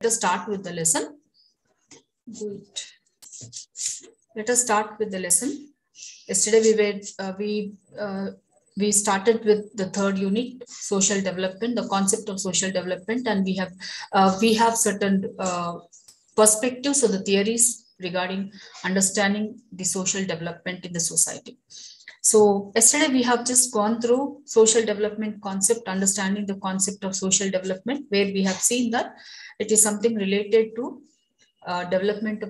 Let us start with the lesson. Good. Let us start with the lesson. Yesterday we started with the third unit, social development, the concept of social development, and we have certain perspectives or the theories regarding understanding the social development in the society. So yesterday we have just gone through social development concept, understanding the concept of social development, where we have seen that it is something related to development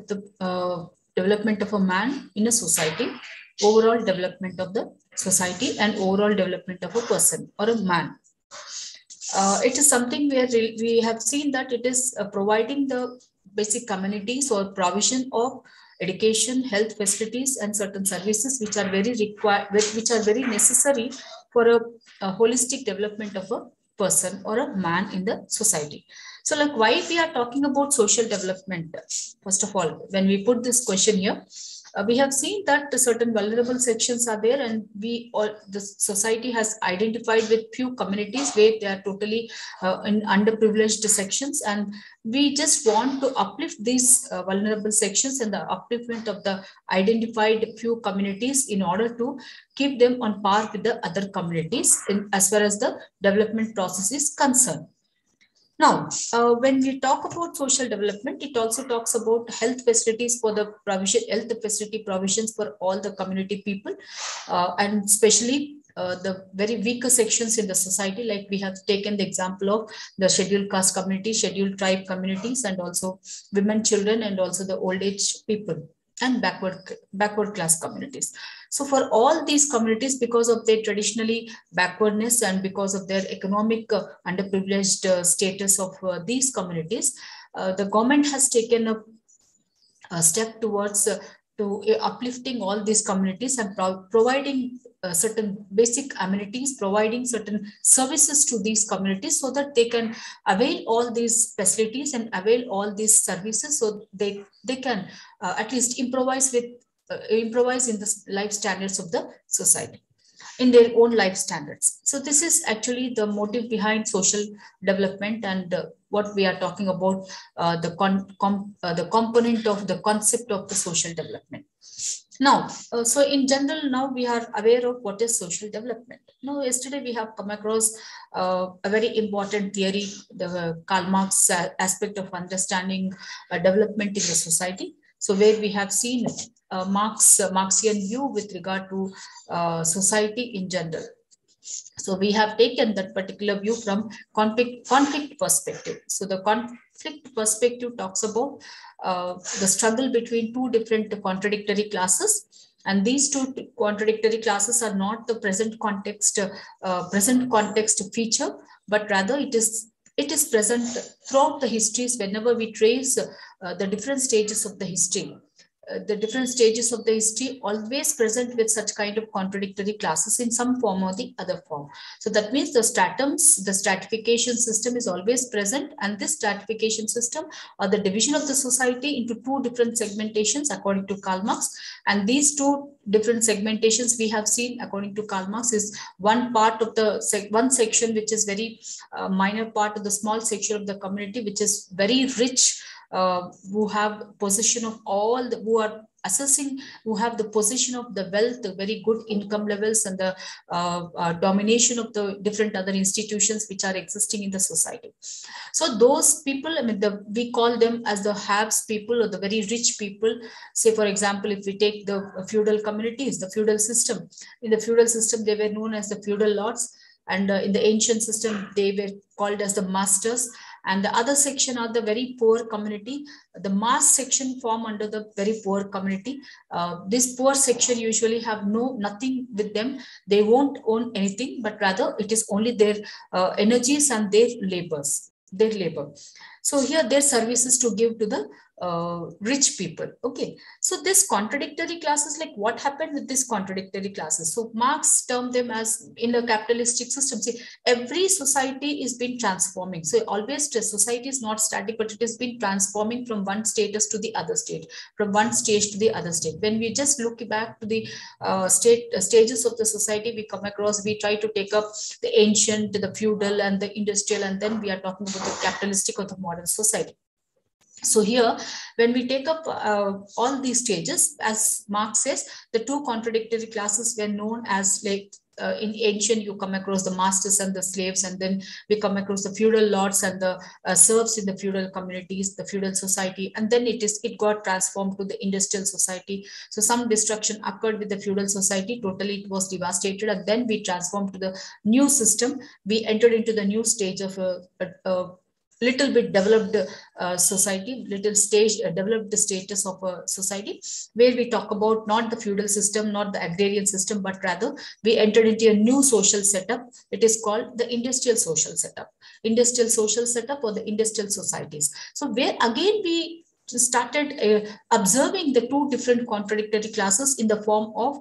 of a man in a society, overall development of the society, and overall development of a person or a man. It is something where we have seen that it is providing the basic communities or provision of education, health facilities, and certain services which are very required, which are very necessary for a holistic development of a person or a man in the society. So, like, why we are talking about social development? First of all, when we put this question here, we have seen that certain vulnerable sections are there, and the society has identified with few communities where they are totally in underprivileged sections, and we just want to uplift these vulnerable sections and the upliftment of the identified few communities in order to keep them on par with the other communities as far as the development process is concerned. Now, when we talk about social development, it also talks about health facilities for the provision, health facility provisions for all the community people, and especially the very weaker sections in the society. Like we have taken the example of the scheduled caste community, scheduled tribe communities, and also women, children, and also the old age people and backward class communities. So for all these communities, because of their traditionally backwardness and because of their economic underprivileged status of these communities, the government has taken a step towards uplifting all these communities and providing certain basic amenities, providing certain services to these communities so that they can avail all these facilities and avail all these services, so they can at least improvise in the life standards of the society, in their own life standards. So this is actually the motive behind social development, and what we are talking about, the component of the concept of the social development. Now, so in general, now we are aware of what is social development. Now, yesterday we have come across a very important theory, the Karl Marx aspect of understanding development in the society. So where we have seen Marxian view with regard to society in general. So we have taken that particular view from conflict perspective. So the conflict perspective talks about the struggle between two different contradictory classes, and these two contradictory classes are not the present context feature, but rather it is present throughout the histories. Whenever we trace the different stages of the history, always present with such kind of contradictory classes in some form or the other form. So that means the stratification system is always present, and this stratification system or the division of the society into two different segmentations according to Karl Marx, and these two different segmentations we have seen according to Karl Marx is one part of the one section which is very minor part of the small section of the community which is very rich, who have possession of all who have the position of the wealth, the very good income levels, and the domination of the different other institutions which are existing in the society. So those people, I mean, we call them as the haves people or the very rich people. Say, for example, if we take the feudal communities, the feudal system. In the feudal system, they were known as the feudal lords, and in the ancient system, they were called as the masters. And the other section are the very poor community. The mass section form under the very poor community. This poor section usually have nothing with them. They won't own anything, but rather it is only their energies and their labor. So here their services to give to the rich people. Okay, so this contradictory classes, like what happened with these contradictory classes? So Marx termed them as, in a capitalistic system, see, every society is been transforming. So always the society is not static, but it has been transforming from one status to the other state, from one stage to the other state. When we just look back to the stages of the society, we try to take up the ancient, the feudal, and the industrial, and then we are talking about the capitalistic or the modern society. So here, when we take up all these stages, as Marx says, the two contradictory classes were known as, like, in ancient, you come across the masters and the slaves, and then we come across the feudal lords and the serfs in the feudal communities, the feudal society, and then it got transformed to the industrial society. So some destruction occurred with the feudal society, totally it was devastated, and then we transformed to the new system. We entered into the new stage of a little bit developed society, little stage, developed the status of a society, where we talk about not the feudal system, not the agrarian system, but rather we entered into a new social setup. It is called the industrial social setup, industrial social setup, or the industrial societies. So where again we started observing the two different contradictory classes in the form of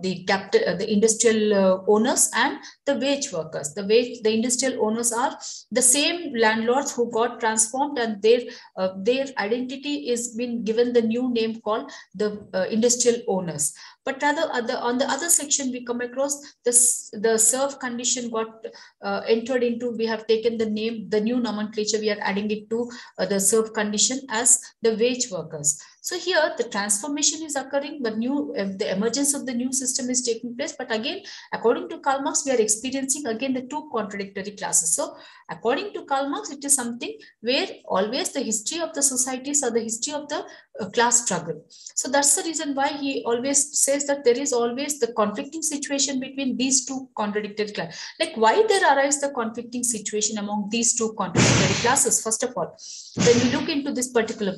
the industrial owners and the wage workers. The industrial owners are the same landlords who got transformed, and their identity is been given the new name called the industrial owners. But rather on the other section, we come across the serf condition got entered into. We have taken the name, the new nomenclature, we are adding it to the serf condition as the wage workers. So here the transformation is occurring, the emergence of the new system is taking place. But again, according to Karl Marx, we are experiencing again the two contradictory classes. So according to Karl Marx, it is something where always the history of the societies are the history of the class struggle. So that's the reason why he always says that there is always the conflicting situation between these two contradictory classes. Like, why there arises the conflicting situation among these two contradictory classes? First of all, when we look into this particular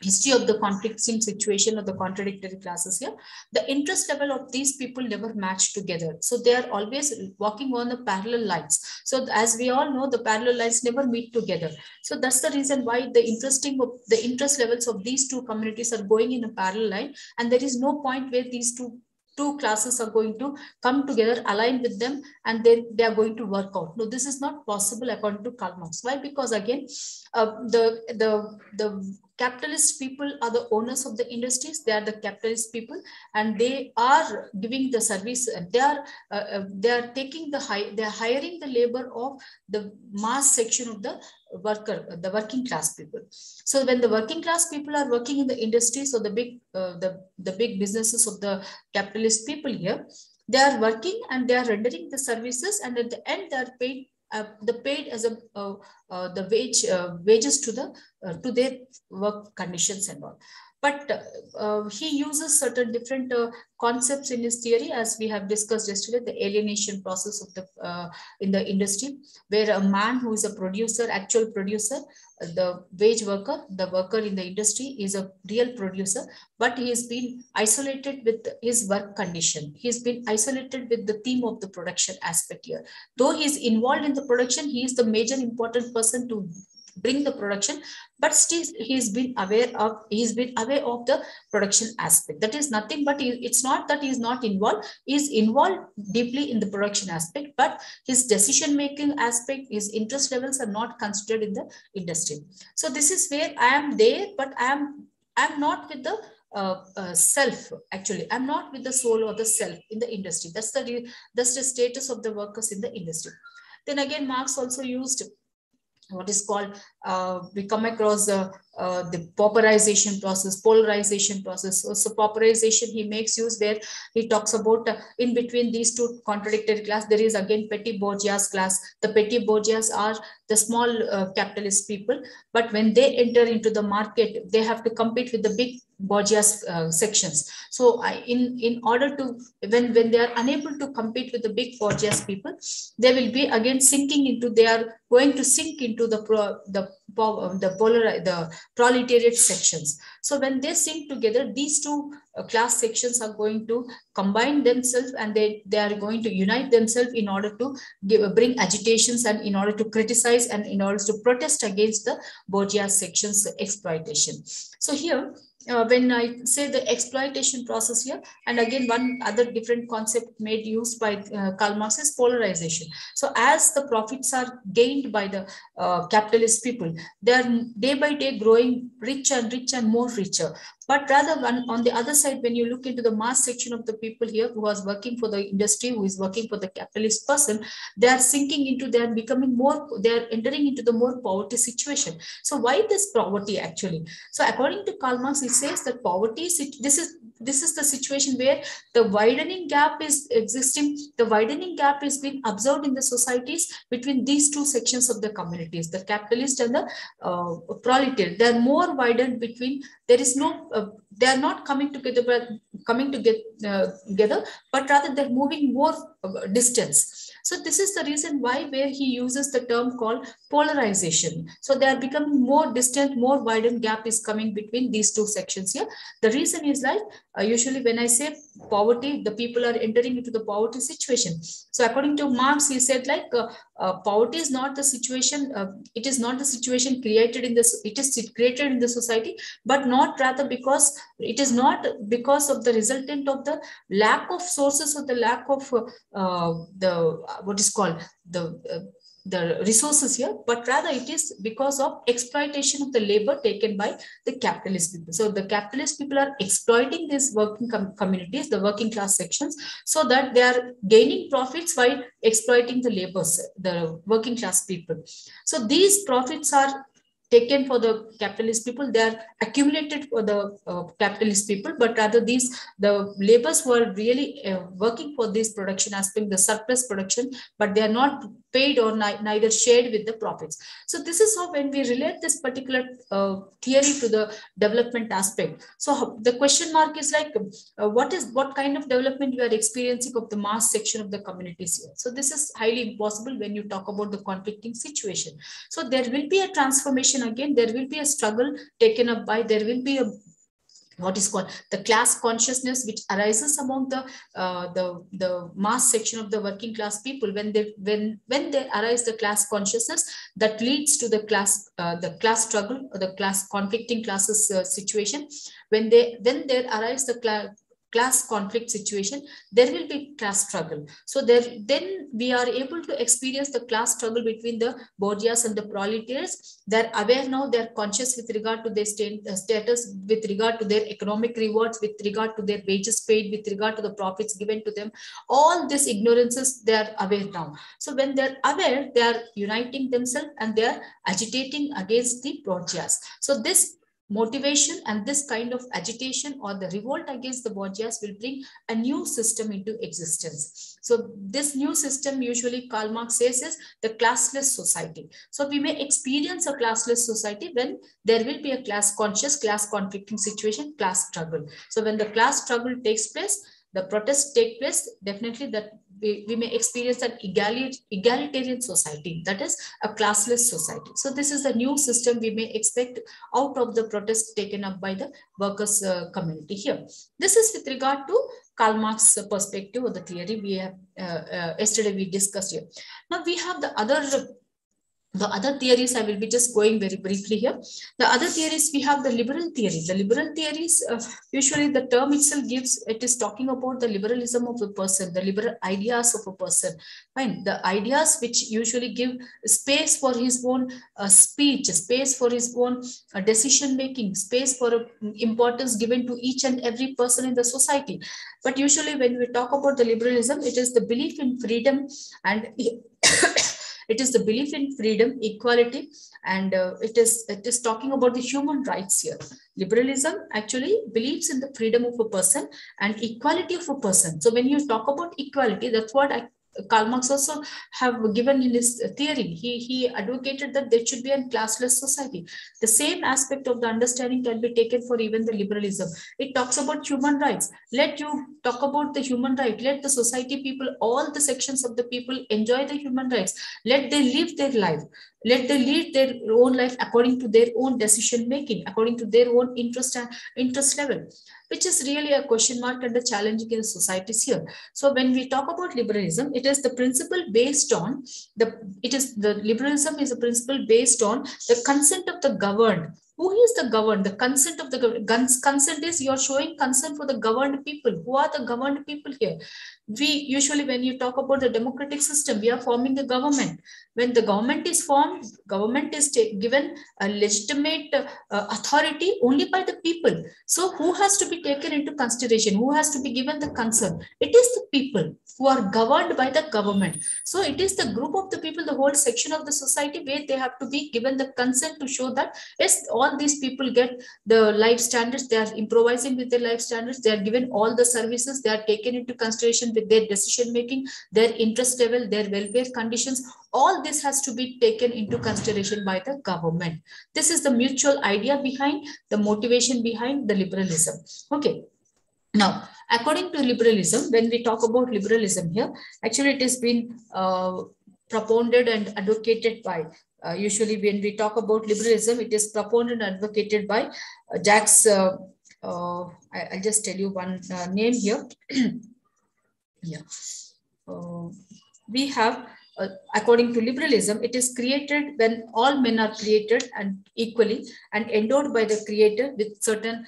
history of the conflicting situation of the contradictory classes here, the interest level of these people never match together. So they are always walking on the parallel lines. So as we all know, the parallel lines never meet together. So that's the reason why the interest levels of these two communities are going in a parallel line, and there is no point where these two classes are going to come together, align with them, and then they are going to work out. No, this is not possible according to Karl Marx. Why? Because again, the capitalist people are the owners of the industries. They are the capitalist people, and they are giving the service. They are taking they are hiring the labor of the mass section of the working class people. So when the working class people are working in the industries, or the big businesses of the capitalist people here, they are working and they are rendering the services, and at the end they are paid. Paid as the wages to their work conditions and all. But he uses certain different concepts in his theory, as we have discussed yesterday, the alienation process of in the industry, where a man who is a producer, actual producer, the wage worker, the worker in the industry, is a real producer, but he has been isolated with his work condition. He's been isolated with the theme of the production aspect here. Though he is involved in the production, he is the major important person to bring the production, but still he's been aware of the production aspect. That is nothing but it's not that he is not involved. He is involved deeply in the production aspect, but his decision making aspect, his interest levels are not considered in the industry. So this is where I am there, but I'm not with the self. Actually, I'm not with the soul or the self in the industry. That's the status of the workers in the industry. Then again, Marx also used what is called, we come across the pauperization process, polarization process. So pauperization he makes use, where he talks about in between these two contradictory class, there is again petty bourgeois class. The petty bourgeois are the small capitalist people, but when they enter into the market, they have to compete with the big bourgeois sections. So in order to, when they are unable to compete with the big bourgeois people, they will be again sinking into, they are going to sink into the proletariat sections. So when they sink together, these two class sections are going to combine themselves, and they are going to unite themselves in order to bring agitations, and in order to criticize, and in order to protest against the bourgeois sections exploitation. So here, when I say the exploitation process here, and again one other different concept made used by Karl Marx is polarization. So as the profits are gained by the capitalist people, they are day by day growing richer and richer and more richer. But rather on the other side, when you look into the mass section of the people here who is working for the industry, who is working for the capitalist person, they are sinking into, they are becoming more, they are entering into the more poverty situation. So why this poverty actually? So according to Karl Marx, it says that poverty, this is the situation where the widening gap is existing. The widening gap is being observed in the societies between these two sections of the communities, the capitalist and the proletariat. They are more widened between, there is no, they are not coming together, together, but rather they're moving more distance. So this is the reason why where he uses the term called polarization. So they are becoming more distant, more widened gap is coming between these two sections here. The reason is like, usually when I say poverty, the people are entering into the poverty situation. So according to Marx, he said like poverty is not the situation, it is not the situation created in this, it is created in the society, but not rather because, it is not because of the resultant of the lack of sources or the lack of the what is called the resources here, but rather it is because of exploitation of the labor taken by the capitalist people. So the capitalist people are exploiting these working communities, the working class sections, so that they are gaining profits while exploiting the laborers, the working class people. So these profits are taken for the capitalist people, they are accumulated for the capitalist people, but rather these, the laborers who are really working for this production aspect, the surplus production, but they are not paid or neither shared with the profits. So this is how when we relate this particular theory to the development aspect. So the question mark is like, what kind of development we are experiencing of the mass section of the communities here. So this is highly impossible when you talk about the conflicting situation. So there will be a transformation again, there will be a struggle taken up by, there will be a what is called the class consciousness which arises among the mass section of the working class people. When they arise the class consciousness, that leads to the class struggle or the class conflicting classes situation. When there arise the class conflict situation, there will be class struggle. So then we are able to experience the class struggle between the bourgeois and the proletariats. They're aware now, they're conscious with regard to their status, with regard to their economic rewards, with regard to their wages paid, with regard to the profits given to them. All these ignorances, they are aware now. So when they're aware, they are uniting themselves and they are agitating against the bourgeois. So this motivation and this kind of agitation or the revolt against the bourgeois will bring a new system into existence. So this new system, usually Karl Marx says, is the classless society. So we may experience a classless society when there will be a class conscious, class conflicting situation, class struggle. So when the class struggle takes place, the protests take place, definitely that we may experience an egalitarian society, that is a classless society. So this is the new system we may expect out of the protests taken up by the workers community here. This is with regard to Karl Marx perspective or the theory we have yesterday we discussed here. Now we have the other theories. I will be just going very briefly here. The other theories, we have the liberal theory. The liberal theories, usually the term itself gives, it is talking about the liberalism of a person, the liberal ideas of a person. Fine. The ideas which usually give space for his own speech, space for his own decision making, space for importance given to each and every person in the society. But usually when we talk about the liberalism, it is the belief in freedom and it is the belief in freedom, equality, and it is talking about the human rights here. Liberalism actually believes in the freedom of a person and equality of a person. So when you talk about equality, that's what Karl Marx also have given in his theory. He advocated that there should be a classless society. The same aspect of the understanding can be taken for even the liberalism. It talks about human rights. Let you talk about the human right. Let the society people, all the sections of the people enjoy the human rights. Let them live their life. Let them lead their own life according to their own decision making, according to their own interest level, which is really a question mark and a challenge in the societies here. So when we talk about liberalism, it is the principle based on liberalism is a principle based on the consent of the governed. Who is the governed? The consent of the governed. Consent is you're showing consent for the governed people. Who are the governed people here? we usually, when you talk about the democratic system, we are forming a government. When the government is formed, government is given a legitimate authority only by the people. So who has to be taken into consideration? Who has to be given the concern? It is the people who are governed by the government. So it is the group of the people, the whole section of the society, where they have to be given the consent to show that yes, all these people get the life standards, they are improvising with their life standards, they are given all the services, they are taken into consideration with their decision making, their interest level, their welfare conditions. All this has to be taken into consideration by the government. This is the mutual idea behind, the motivation behind the liberalism. Okay. Now, according to liberalism, when we talk about liberalism here, actually it has been propounded and advocated by, usually when we talk about liberalism, it is propounded and advocated by Jacques, I'll just tell you one name here. Yeah. We have, according to liberalism, it is created when all men are created and equally and endowed by the creator with certain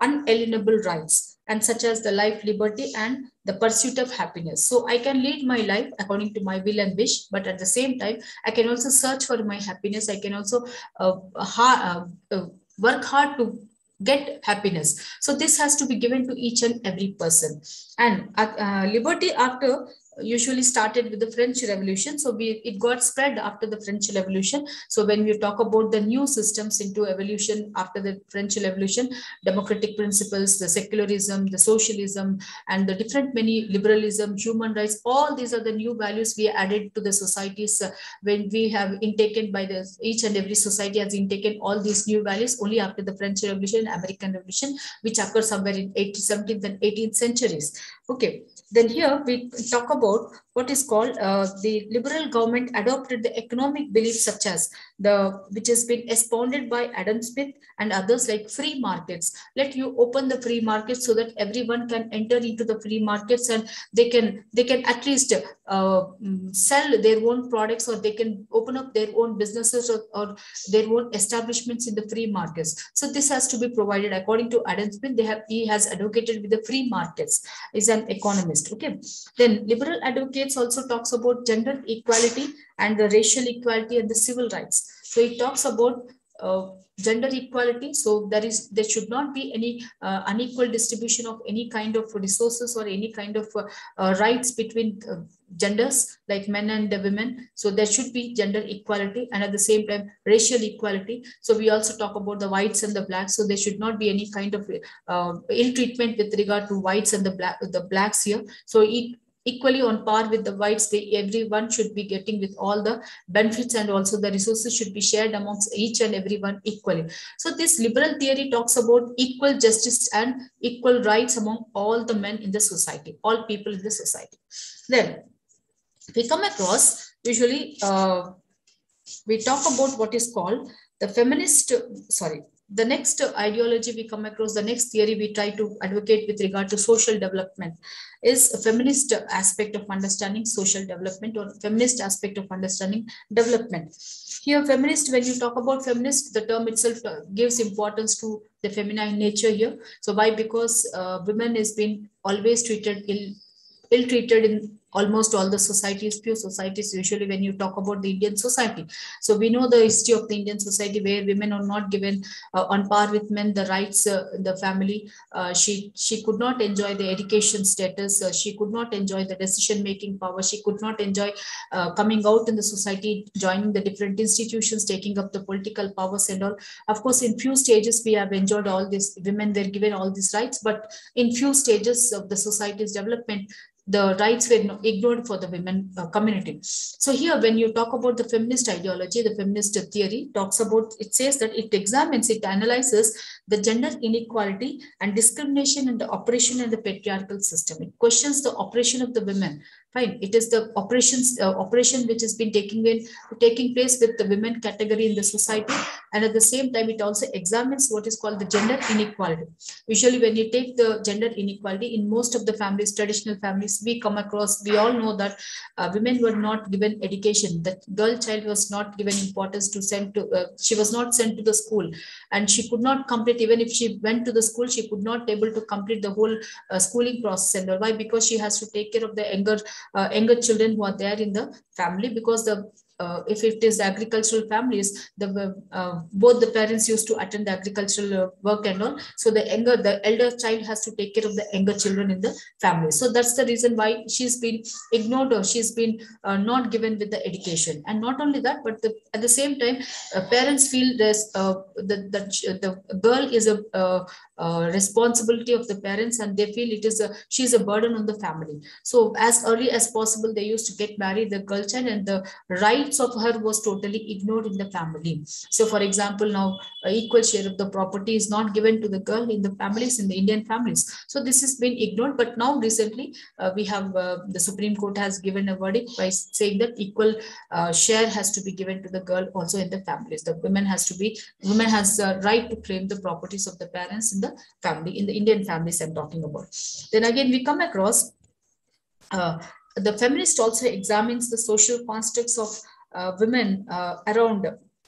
unalienable rights, and such as the life, liberty, and the pursuit of happiness. So I can lead my life according to my will and wish, but at the same time, I can also search for my happiness. I can also work hard to get happiness. So this has to be given to each and every person. And liberty after usually started with the French Revolution. So it got spread after the French Revolution. So when we talk about the new systems into evolution after the French Revolution, democratic principles, the secularism, the socialism, and the different many liberalism, human rights, all these are the new values we added to the societies when we have intaken by the each and every society has intaken all these new values only after the French Revolution, American Revolution, which occurred somewhere in 17th and 18th centuries. Okay. Then here we talk about what is called the liberal government adopted the economic beliefs such as which has been expounded by Adam Smith and others like free markets. Let you open the free markets so that everyone can enter into the free markets and they can at least sell their own products, or they can open up their own businesses or their own establishments in the free markets. So this has to be provided according to Adam Smith. He has advocated with the free markets. Is an economist. Okay. Then liberal advocates also talks about gender equality and the racial equality and the civil rights. So it talks about gender equality. So there should not be any unequal distribution of any kind of resources or any kind of rights between genders like men and women. So there should be gender equality, and at the same time racial equality. So we also talk about the whites and the blacks. So there should not be any kind of ill treatment with regard to whites and the blacks here. So equally on par with the whites, everyone should be getting with all the benefits, and also the resources should be shared amongst each and everyone equally. So this liberal theory talks about equal justice and equal rights among all the men in the society, all people in the society. Then we come across, usually we talk about what is called the feminist, the next ideology we come across, the next theory we try to advocate with regard to social development is a feminist aspect of understanding social development, or feminist aspect of understanding development. Here, feminist, when you talk about feminist, the term itself gives importance to the feminine nature here. So why? Because women has been always treated ill-treated in almost all the societies, few societies, usually when you talk about the Indian society. So we know the history of the Indian society where women are not given on par with men the rights in the family. She could not enjoy the education status. She could not enjoy the decision-making power. She could not enjoy coming out in the society, joining the different institutions, taking up the political powers and all. Of course, in few stages, we have enjoyed all this. Women were given all these rights, but in few stages of the society's development, the rights were ignored for the women community. So here, when you talk about the feminist ideology, the feminist theory talks about, it says that it examines, it analyzes the gender inequality and discrimination in the oppression and the patriarchal system. It questions the oppression of the women Fine. It is the operation which has been taking place with the women category in the society, and at the same time, it also examines what is called the gender inequality. Usually, when you take the gender inequality in most of the families, traditional families, we come across. We all know that women were not given education. The girl child was not given importance to send to. She was not sent to the school, and she could not complete. Even if she went to the school, she could not able to complete the whole schooling process. And why? Because she has to take care of the younger children who are there in the family, because the if it is agricultural families, both the parents used to attend the agricultural work and all. So the elder child has to take care of the younger children in the family. So that's the reason why she's been ignored, or she's been not given with the education. And not only that, but at the same time, parents feel the girl is a responsibility of the parents, and they feel she's a burden on the family. So as early as possible, they used to get married the girl child, and the rights of her was totally ignored in the family. So for example, now equal share of the property is not given to the girl in the families, in the Indian families. So this has been ignored. But now recently we have the Supreme Court has given a verdict by saying that equal share has to be given to the girl also in the families. The women has the right to claim the properties of the parents in the family, in the Indian families I'm talking about. Then again, we come across the feminist also examines the social constructs of women around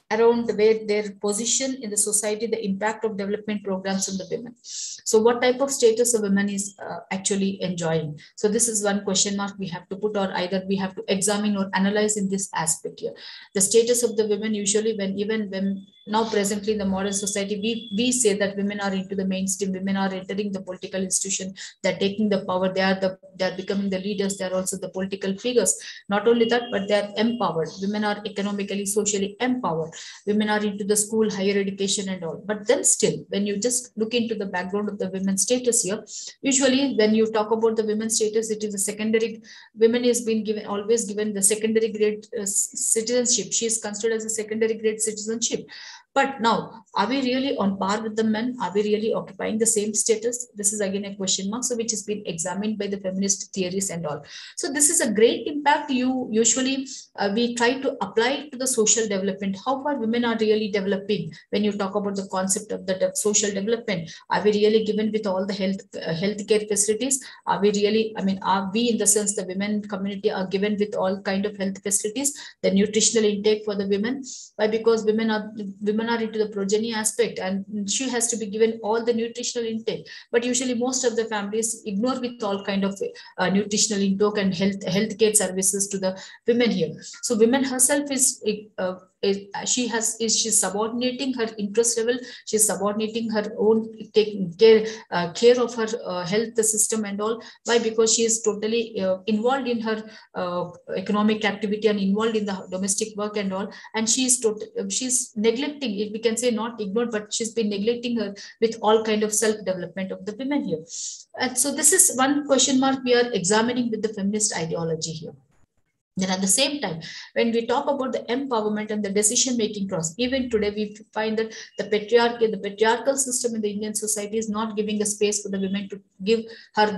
where their position in the society, the impact of development programs on the women. So what type of status a woman is actually enjoying? So this is one question mark we have to put, or either we have to examine or analyze in this aspect here. The status of the women, usually when now presently in the modern society, we say that women are into the mainstream, women are entering the political institution, they're taking the power, they're becoming the leaders, they're also the political figures. Not only that, but they're empowered. Women are economically, socially empowered. Women are into the school, higher education and all. But then still, when you just look into the background of the women's status here, usually when you talk about the women's status, it is a secondary, women is being always given the secondary grade citizenship. She is considered as a secondary grade citizenship. But now, are we really on par with the men? Are we really occupying the same status? This is again a question mark, so which has been examined by the feminist theories and all. So this is a great impact. We try to apply it to the social development. How far women are really developing when you talk about the concept of the social development? Are we really given with all the healthcare facilities? Are we really, are we in the sense the women community are given with all kind of health facilities, the nutritional intake for the women? Why? Because women are into the progeny aspect, and she has to be given all the nutritional intake. But usually most of the families ignore with all kind of nutritional intake and healthcare services to the women here. So women herself she's subordinating her interest level, she's subordinating her own taking care of her health system and all. Why? Because she is totally involved in her economic activity and involved in the domestic work and all, and she's neglecting it. We can say not ignored, but she's been neglecting her with all kind of self development of the women here. And so this is one question mark we are examining with the feminist ideology here. Then at the same time, when we talk about the empowerment and the decision-making process, even today we find that the patriarchal system in the Indian society is not giving a space for the women to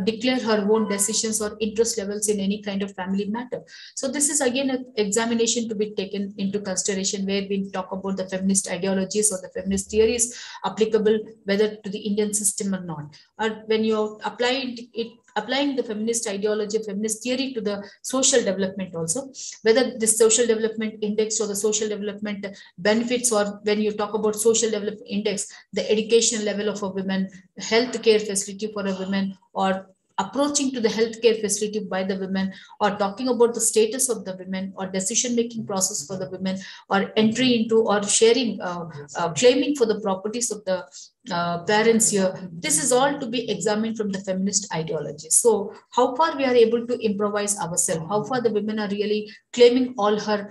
declare her own decisions or interest levels in any kind of family matter. So this is again an examination to be taken into consideration, where we talk about the feminist ideologies or the feminist theories applicable whether to the Indian system or not. Or when you applying the feminist ideology, feminist theory to the social development also, whether this social development index or the social development benefits, or when you talk about social development index, the education level of a woman, healthcare facility for a woman, or approaching to the healthcare facility by the women, or talking about the status of the women, or decision-making process for the women, or entry into or sharing, claiming for the properties of the parents here. This is all to be examined from the feminist ideology. So how far we are able to improvise ourselves, how far the women are really claiming all her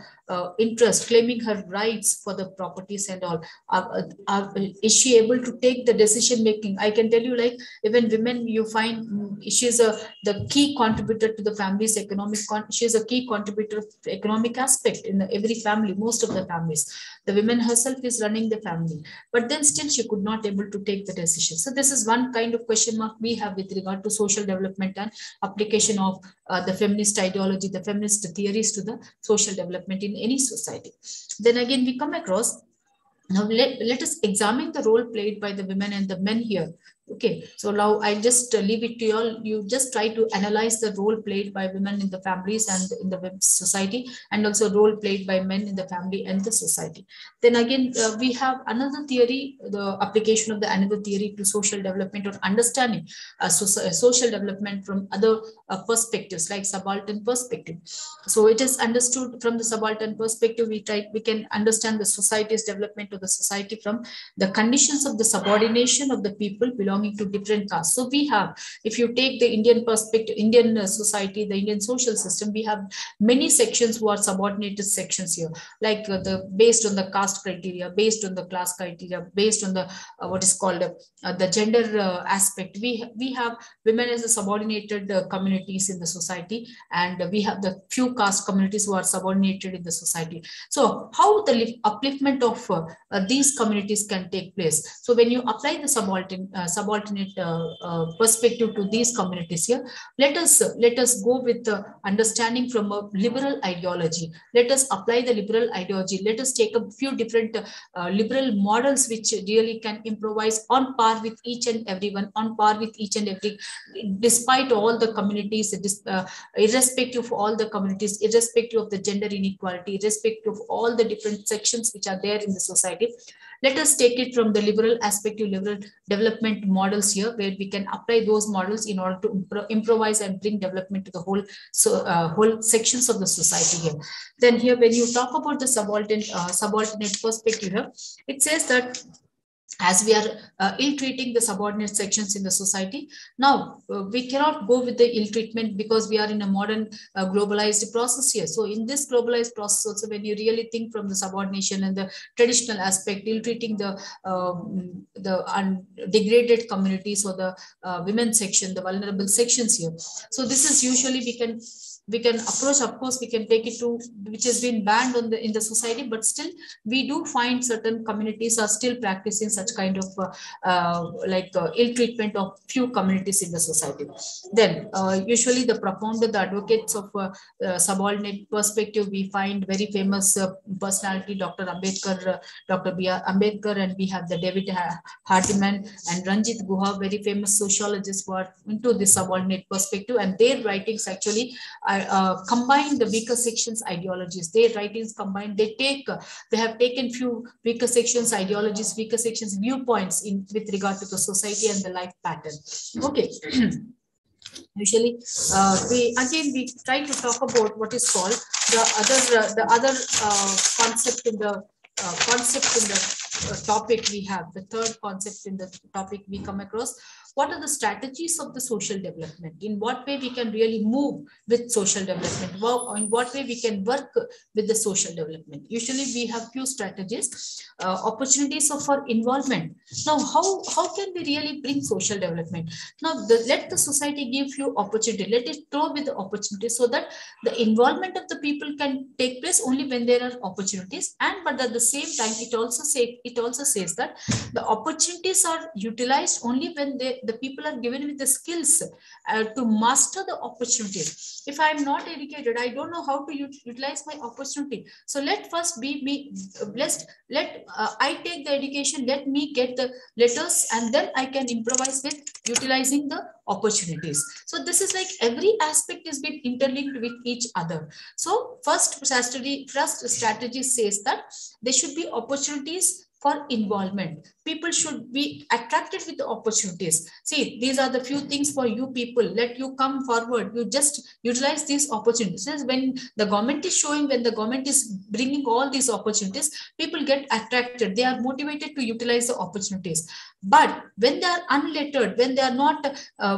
interest, claiming her rights for the properties and all. Is she able to take the decision making? I can tell you, like, even women, you find she's the key contributor to the family's economic. She's a key contributor to economic aspect in every family. Most of the families, the woman herself is running the family, but then still she could not able to take the decision. So this is one kind of question mark we have with regard to social development and application of the feminist ideology, the feminist theories to the social development in any society. Then again, we come across, now let us examine the role played by the women and the men here. Okay, so now I just leave it to you all. You just try to analyze the role played by women in the families and in the society, and also role played by men in the family and the society. Then again, we have another theory, the application of the another theory to social development, or understanding social development from other perspectives, like subaltern perspective. So it is understood from the subaltern perspective. We can understand the society's development of the society from the conditions of the subordination of the people belonging to different castes. So we have, if you take the Indian perspective, Indian society, the Indian social system, we have many sections who are subordinated sections here, like the based on the caste criteria, based on the class criteria, based on the what is called the gender aspect. We have women as a subordinated communities in the society, and we have the few caste communities who are subordinated in the society. So how the upliftment of these communities can take place? So when you apply the subordinate perspective to these communities here, let us go with the understanding from a liberal ideology. Let us apply the liberal ideology. Let us take a few different liberal models which really can improvise on par with each and everyone, on par with each and every, despite all the communities, irrespective of all the communities, irrespective of the gender inequality, irrespective of all the different sections which are there in the society. Let us take it from the liberal aspect to liberal development models here, where we can apply those models in order to improvise and bring development to the whole sections of the society here. Then here, when you talk about the subordinate perspective here, it says that as we are ill-treating the subordinate sections in the society. Now, we cannot go with the ill-treatment because we are in a modern globalized process here. So in this globalized process also, when you really think from the subordination and the traditional aspect, ill-treating the degraded communities, or the women section, the vulnerable sections here. So this is usually we can approach, of course, we can take it to, which has been banned in the society, but still we do find certain communities are still practicing such kind of ill treatment of few communities in the society. Then usually the propounder, the advocates of subordinate perspective, we find very famous personality, Dr. Ambedkar, Dr. B.R. Ambedkar, and we have the David Hardiman and Ranjit Guha, very famous sociologists who are into this subordinate perspective, and their writings actually combine the weaker sections ideologies. Their writings combine, they have taken few weaker sections ideologies, weaker sections viewpoints in with regard to the society and the life pattern. Okay. Usually, we try to talk about what is called the other concept in the topic we have. The third concept in the topic we come across. What are the strategies of the social development? In what way we can really move with social development? In what way we can work with the social development? Usually we have few strategies, opportunities for involvement. Now, how can we really bring social development? Now, let the society give you opportunity. Let it throw with the opportunity, so that the involvement of the people can take place only when there are opportunities. But at the same time, it also says that the opportunities are utilized only when the people are given with the skills to master the opportunities. If I am not educated, I don't know how to utilize my opportunity. So let first be me. I take the education. Let me get the letters, and then I can improvise with utilizing the opportunities. So this is like every aspect is being interlinked with each other. So first strategy says that there should be opportunities for involvement. People should be attracted with the opportunities. See, these are the few things for you people. Let you come forward. You just utilize these opportunities. When the government is showing, when the government is bringing all these opportunities, people get attracted. They are motivated to utilize the opportunities. But when they are unlettered, when they are not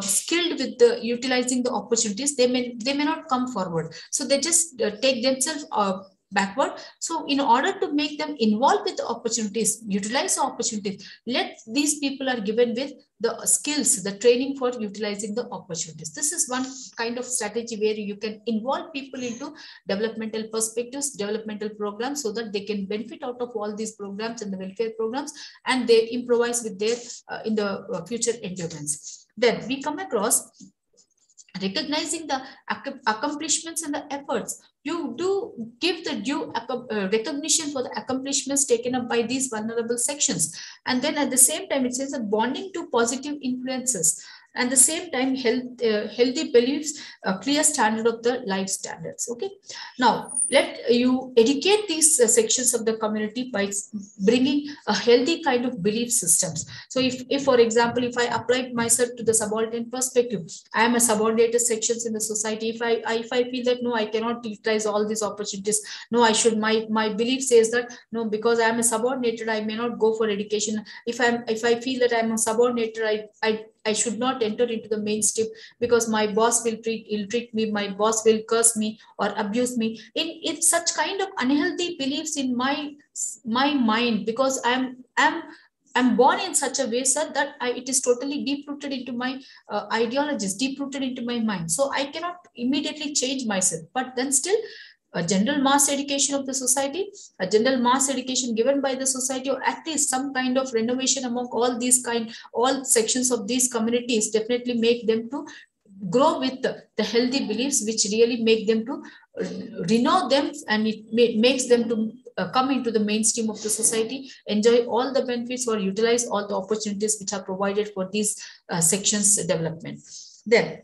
skilled with utilizing the opportunities, they may not come forward. So they just take themselves backward. So in order to make them involved with the opportunities, utilize the opportunities, let these people are given with the skills, the training for utilizing the opportunities. This is one kind of strategy where you can involve people into developmental perspectives, developmental programs, so that they can benefit out of all these programs and the welfare programs, and they improvise with their in the future endurance. Then we come across recognizing the accomplishments and the efforts. You do give the due recognition for the accomplishments taken up by these vulnerable sections. And then at the same time, it says that bonding to positive influences. And the same time, healthy beliefs, a clear standard of the life standards. Okay. Now, let you educate these sections of the community by bringing a healthy kind of belief systems. So if for example, if I apply myself to the subordinate perspective, I am a subordinated sections in the society. If I feel that no, I cannot utilize all these opportunities. No, I should, my belief says that no, because I am a subordinated, I may not go for education. If I feel that I'm a subordinated, I should not enter into the mainstream because my boss will treat me, my boss will curse me or abuse me. In such kind of unhealthy beliefs in my mind, because I'm born in such a way, sir, that it is totally deep-rooted into my ideologies, deep-rooted into my mind. So I cannot immediately change myself. But then still, a general mass education of the society, a general mass education given by the society, or at least some kind of renovation among all sections of these communities, definitely make them to grow with the healthy beliefs, which really make them to renew them, and it makes them to come into the mainstream of the society, enjoy all the benefits or utilize all the opportunities which are provided for these sections development. Then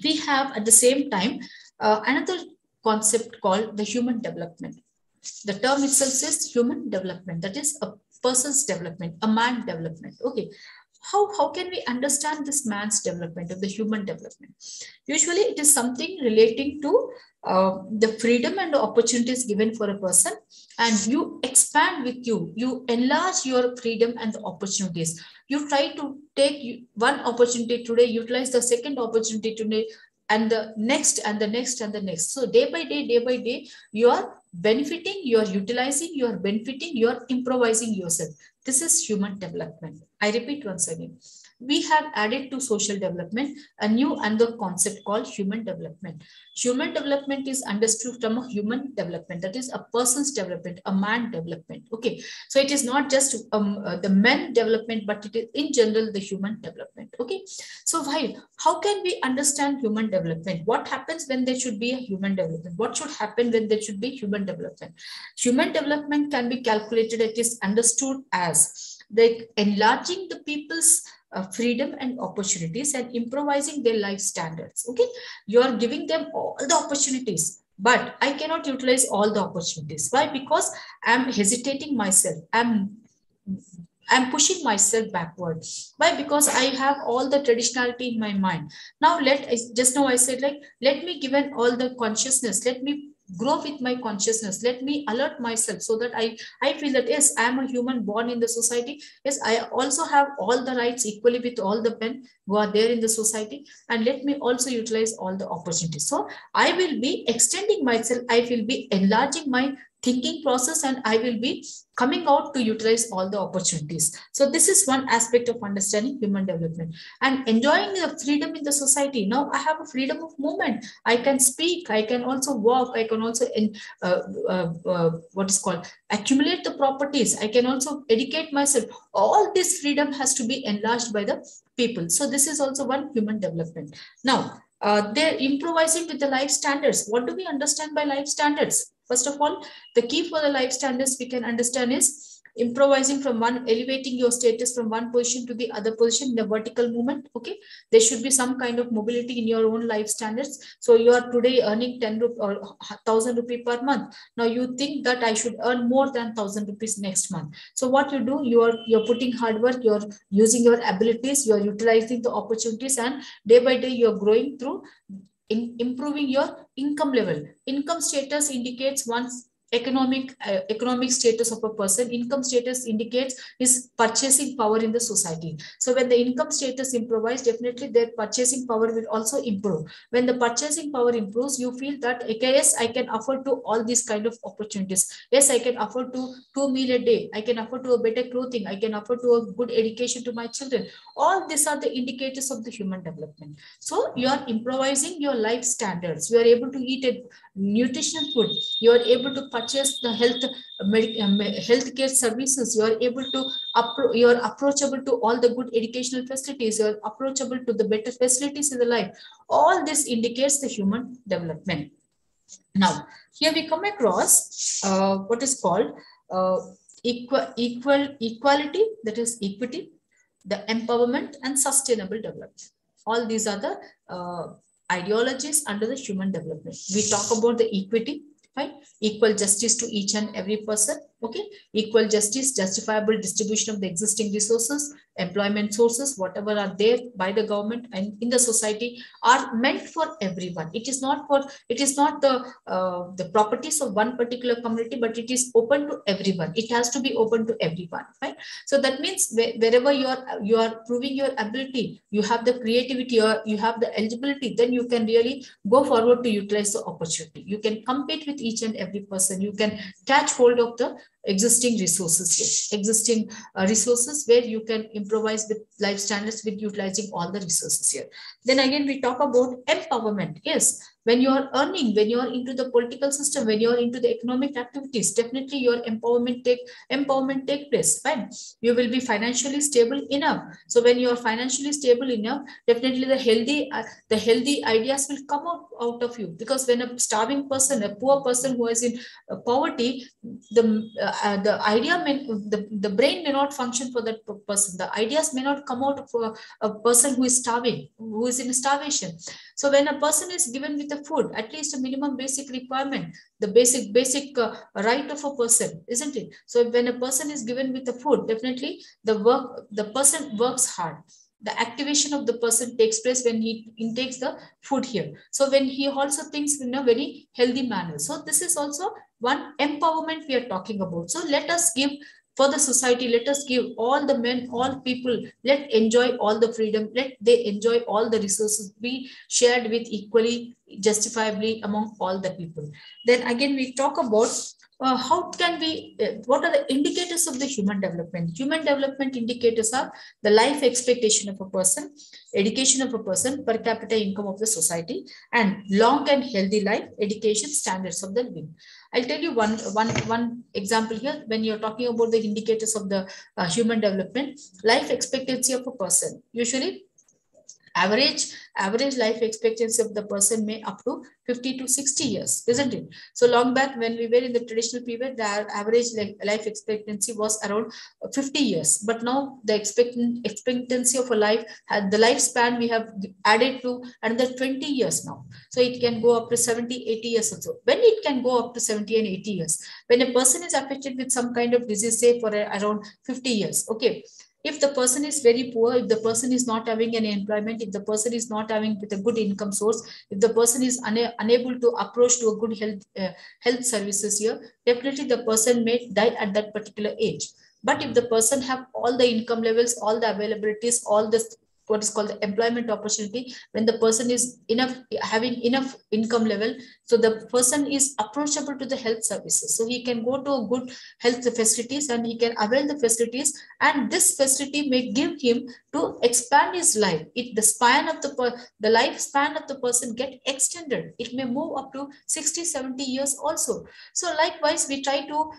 we have at the same time another concept called the human development. The term itself says human development, that is a person's development, a man development. Okay. How can we understand this man's development, of the human development? Usually it is something relating to the freedom and the opportunities given for a person, and you expand with you enlarge your freedom and the opportunities. You try to take one opportunity today, utilize the second opportunity today, and the next and the next and the next. So day by day, you are benefiting, you are utilizing, you are benefiting, you are improvising yourself. This is human development. I repeat once again. We have added to social development a new another concept called human development. Human development is understood from a human development, that is a person's development, a man development. Okay, so it is not just the men development, but it is in general the human development. Okay, so how can we understand human development? What happens when there should be a human development? What should happen when there should be human development? Human development can be calculated, it is understood as the enlarging the people's freedom and opportunities and improvising their life standards. Okay, you are giving them all the opportunities, but I cannot utilize all the opportunities. Why? Because I'm hesitating myself. I'm pushing myself backward. Why? Because I have all the traditionality in my mind. Now just now I said, like, let me given all the consciousness, let me grow with my consciousness, let me alert myself, so that I feel that yes, I am a human born in the society. Yes, I also have all the rights equally with all the men who are there in the society, and let me also utilize all the opportunities. So I will be extending myself, I will be enlarging my thinking process, and I will be coming out to utilize all the opportunities. So this is one aspect of understanding human development and enjoying the freedom in the society. Now I have a freedom of movement. I can speak, I can also walk, I can also what is called accumulate the properties. I can also educate myself. All this freedom has to be enlarged by the people. So this is also one human development. Now, they're improvising with the life standards. What do we understand by life standards? First of all, the key for the life standards we can understand is improvising from elevating your status from one position to the other position in the vertical movement. Okay, there should be some kind of mobility in your own life standards. So you are today earning 10 or 1,000 rupees per month. Now you think that I should earn more than 1,000 rupees next month. So what you do, you're putting hard work, you're using your abilities, you're utilizing the opportunities, and day by day you're growing through improving your income level. Income status indicates one's economic status of a person. Income status indicates his purchasing power in the society. So when the income status improves, definitely their purchasing power will also improve. When the purchasing power improves, you feel that, okay, yes, I can afford to all these kind of opportunities. Yes, I can afford to 2 meal a day. I can afford to a better clothing. I can afford to a good education to my children. All these are the indicators of the human development. So you are improvising your life standards. You are able to eat a nutritional food. You are able to purchase the healthcare services. You are able to you are approachable to all the good educational facilities. You are approachable to the better facilities in the life. All this indicates the human development. Now, here we come across what is called equality, that is equity, the empowerment and sustainable development. All these are the ideologies under the human development. We talk about the equity, right? Equal justice to each and every person. Okay, equal justice, justifiable distribution of the existing resources, employment sources, whatever are there by the government and in the society, are meant for everyone. It is not the properties of one particular community, but it is open to everyone. It has to be open to everyone, right? So that means wherever you are proving your ability, you have the creativity, or you have the eligibility, then you can really go forward to utilize the opportunity. You can compete with each and every person. You can catch hold of the existing resources here, existing resources where you can improvise with life standards with utilizing all the resources here. Then again, we talk about empowerment. Yes, when you are earning, when you are into the political system, when you are into the economic activities, definitely your empowerment take place. Fine, you will be financially stable enough. So when you are financially stable enough, definitely the healthy ideas will come out of you. Because when a starving person, a poor person who is in poverty, the idea the brain may not function for that person. The ideas may not come out for a person who is starving, who is in starvation. So when a person is given with a food, at least a minimum basic requirement, the basic right of a person, isn't it? So when a person is given with the food, definitely the person works hard. The activation of the person takes place when he intakes the food here. So when he also thinks in a very healthy manner. So this is also one empowerment we are talking about. So let us give for the society, let us give all the men, all people, let enjoy all the freedom, let they enjoy all the resources, be shared with equally, justifiably among all the people. Then again, we talk about how can we, what are the indicators of the human development? Human development indicators are the life expectation of a person, education of a person, per capita income of the society, and long and healthy life, education, standards of the living. I'll tell you one example here. When you're talking about the indicators of the human development, life expectancy of a person, usually average life expectancy of the person may up to 50 to 60 years, isn't it? So long back when we were in the traditional period, the average life expectancy was around 50 years. But now the expectancy of a life, the lifespan we have added to another 20 years now. So it can go up to 70, 80 years also. When it can go up to 70 and 80 years, when a person is affected with some kind of disease, say for around 50 years, okay, if the person is very poor, if the person is not having any employment, if the person is not having with a good income source, if the person is unable to approach to a good health services here, definitely the person may die at that particular age. But if the person have all the income levels, all the availabilities, all the what is called the employment opportunity, when the person is having enough income level, so the person is approachable to the health services. So he can go to a good health facilities and he can avail the facilities, and this facility may give him to expand his life. If the span of the lifespan of the person get extended, it may move up to 60, 70 years also. So likewise, we try to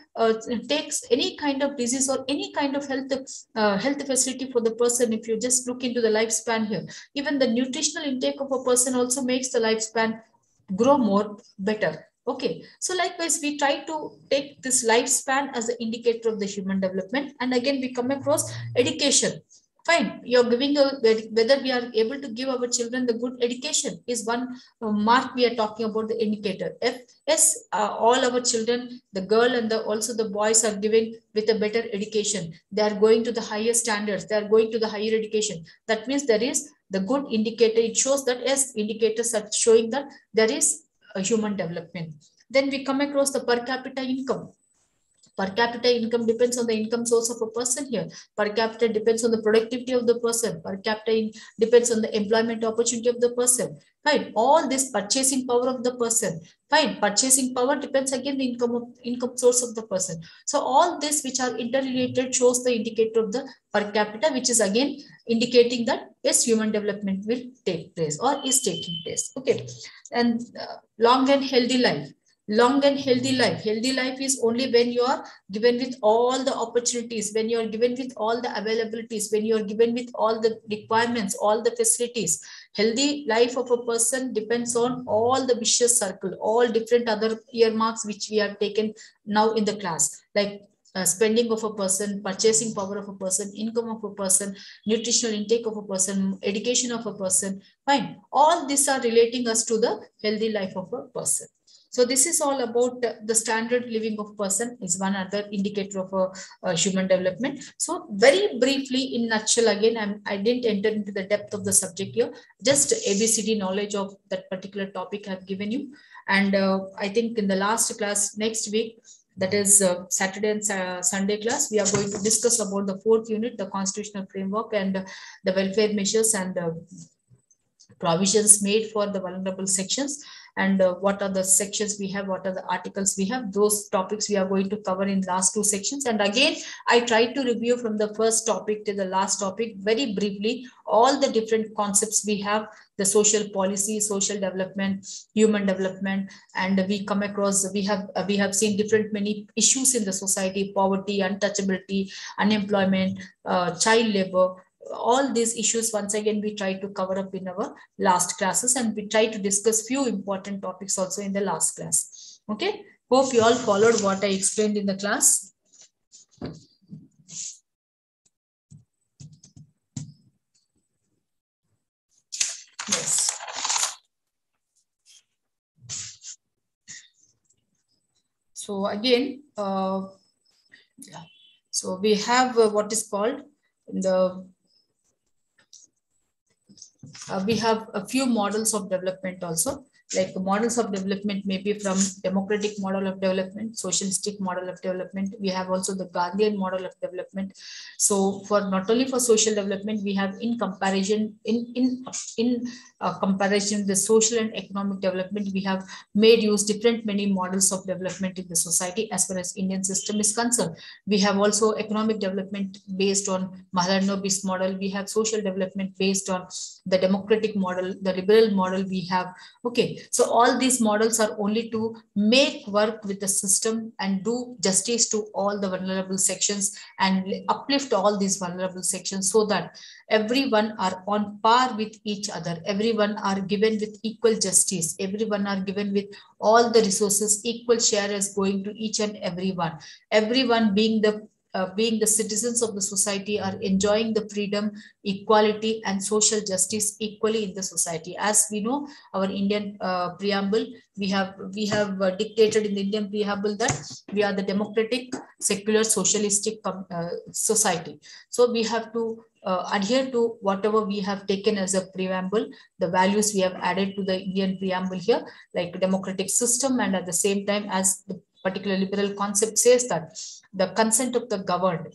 take any kind of disease or any kind of health facility for the person. If you just look into the lifespan here, even the nutritional intake of a person also makes the lifespan grow more better. Okay, so likewise, we try to take this lifespan as an indicator of the human development. And again, we come across education. Fine, you're giving whether we are able to give our children the good education is one mark we are talking about, the indicator. If yes, all our children, the girl and also the boys are given with a better education, they are going to the higher standards, they are going to the higher education. That means there is the good indicator. It shows that yes, indicators are showing that there is a human development. Then we come across the per capita income. Per capita income depends on the income source of a person here. Per capita depends on the productivity of the person. Per capita depends on the employment opportunity of the person. Fine. All this purchasing power of the person. Fine. Purchasing power depends again the income source of the person. So all this which are interrelated shows the indicator of the per capita, which is again indicating that yes, human development will take place or is taking place. Okay. And long and healthy life. Long and healthy life. Healthy life is only when you are given with all the opportunities, when you are given with all the availabilities, when you are given with all the requirements, all the facilities. Healthy life of a person depends on all the vicious circle, all different other earmarks which we have taken now in the class, like spending of a person, purchasing power of a person, income of a person, nutritional intake of a person, education of a person. Fine. All these are relating us to the healthy life of a person. So this is all about the standard living of person is one other indicator of a human development. So very briefly in nutshell, again, I didn't enter into the depth of the subject here, just ABCD knowledge of that particular topic I've given you. And I think in the last class next week, that is Saturday and Sunday class, we are going to discuss about the 4th unit, the constitutional framework and the welfare measures and provisions made for the vulnerable sections, and what are the sections we have, what are the articles we have. Those topics we are going to cover in last 2 sections. And again, I tried to review from the first topic to the last topic very briefly all the different concepts we have, the social policy, social development, human development, and we come across, we have seen different many issues in the society: poverty, untouchability, unemployment, child labor. All these issues once again we try to cover up in our last classes, and we try to discuss few important topics also in the last class. Okay, hope you all followed what I explained in the class. Yes. So again, yeah. So we have what is called the we have a few models of development also. Like models of development may be from democratic model of development, socialistic model of development. We have also the Gandhian model of development. So for not only for social development, we have in comparison, in comparison the social and economic development, we have made use different many models of development in the society as far as Indian system is concerned. We have also economic development based on Mahalanobis model. We have social development based on the democratic model, the liberal model we have. Okay, so all these models are only to make work with the system and do justice to all the vulnerable sections and uplift all these vulnerable sections so that everyone are on par with each other. Everyone are given with equal justice. Everyone are given with all the resources, equal share is going to each and everyone. Everyone being the citizens of the society are enjoying the freedom, equality, and social justice equally in the society. As we know, our Indian preamble, we have dictated in the Indian preamble that we are the democratic, secular, socialistic society. So we have to adhere to whatever we have taken as a preamble, the values we have added to the Indian preamble here, like democratic system, and at the same time, as the particular liberal concept says that the consent of the governed,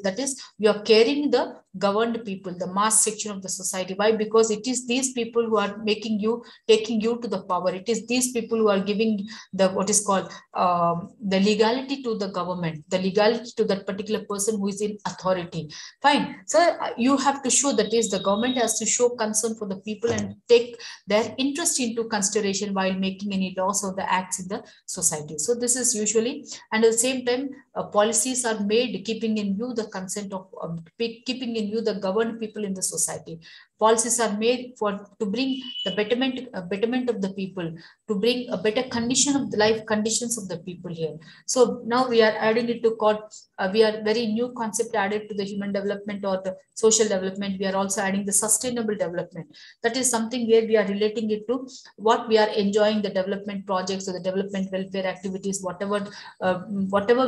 that is, you are caring the governed people, the mass section of the society. Why? Because it is these people who are taking you to the power. It is these people who are giving the what is called the legality to the government, the legality to that particular person who is in authority. Fine. So you have to show, that is, the government has to show concern for the people and take their interest into consideration while making any laws or the acts in the society. So this is usually, and at the same time, policies are made keeping in view the consent of keeping in view the governed people in the society. Policies are made to bring the betterment of the people, to bring a better condition of the life conditions of the people here. So now we are adding it to called we are very new concept added to the human development or the social development. We are also adding the sustainable development. That is something where we are relating it to what we are enjoying, the development projects or the development welfare activities, whatever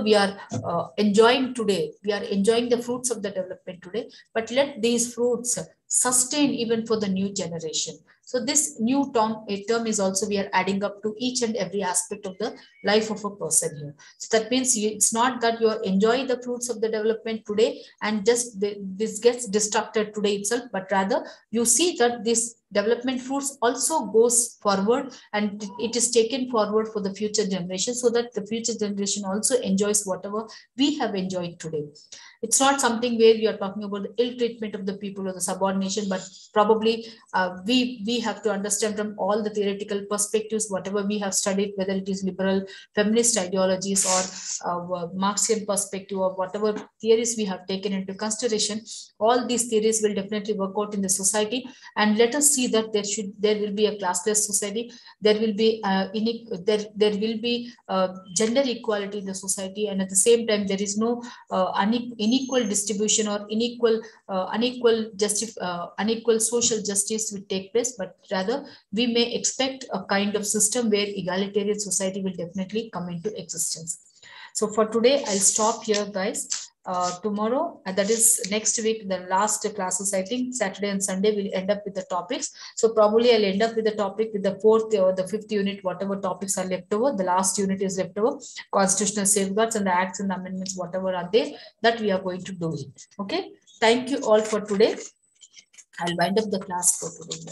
we are enjoying today. We are enjoying the fruits of the development today, but let these fruits sustain even for the new generation. So this new term is also we are adding up to each and every aspect of the life of a person here. So that means it's not that you are enjoying the fruits of the development today and just this gets destructed today itself, but rather you see that this development fruits also goes forward and it is taken forward for the future generation, so that the future generation also enjoys whatever we have enjoyed today. It's not something where we are talking about the ill treatment of the people or the subordination, but probably we have to understand from all the theoretical perspectives, whatever we have studied, whether it is liberal feminist ideologies or Marxian perspective or whatever theories we have taken into consideration, all these theories will definitely work out in the society. And let us see that there will be a classless society, there will be there will be gender equality in the society, and at the same time there is no unequal distribution or unequal social justice will take place, but rather we may expect a kind of system where egalitarian society will definitely come into existence. So for today, I'll stop here, guys. Tomorrow, that is next week, the last classes, I think Saturday and Sunday, we'll end up with the topics. So probably I'll end up with the topic with the 4th or the 5th unit, whatever topics are left over. The last unit is left over, constitutional safeguards and the acts and the amendments, whatever are there, that we are going to do it. Okay. Thank you all for today. I'll wind up the class for today.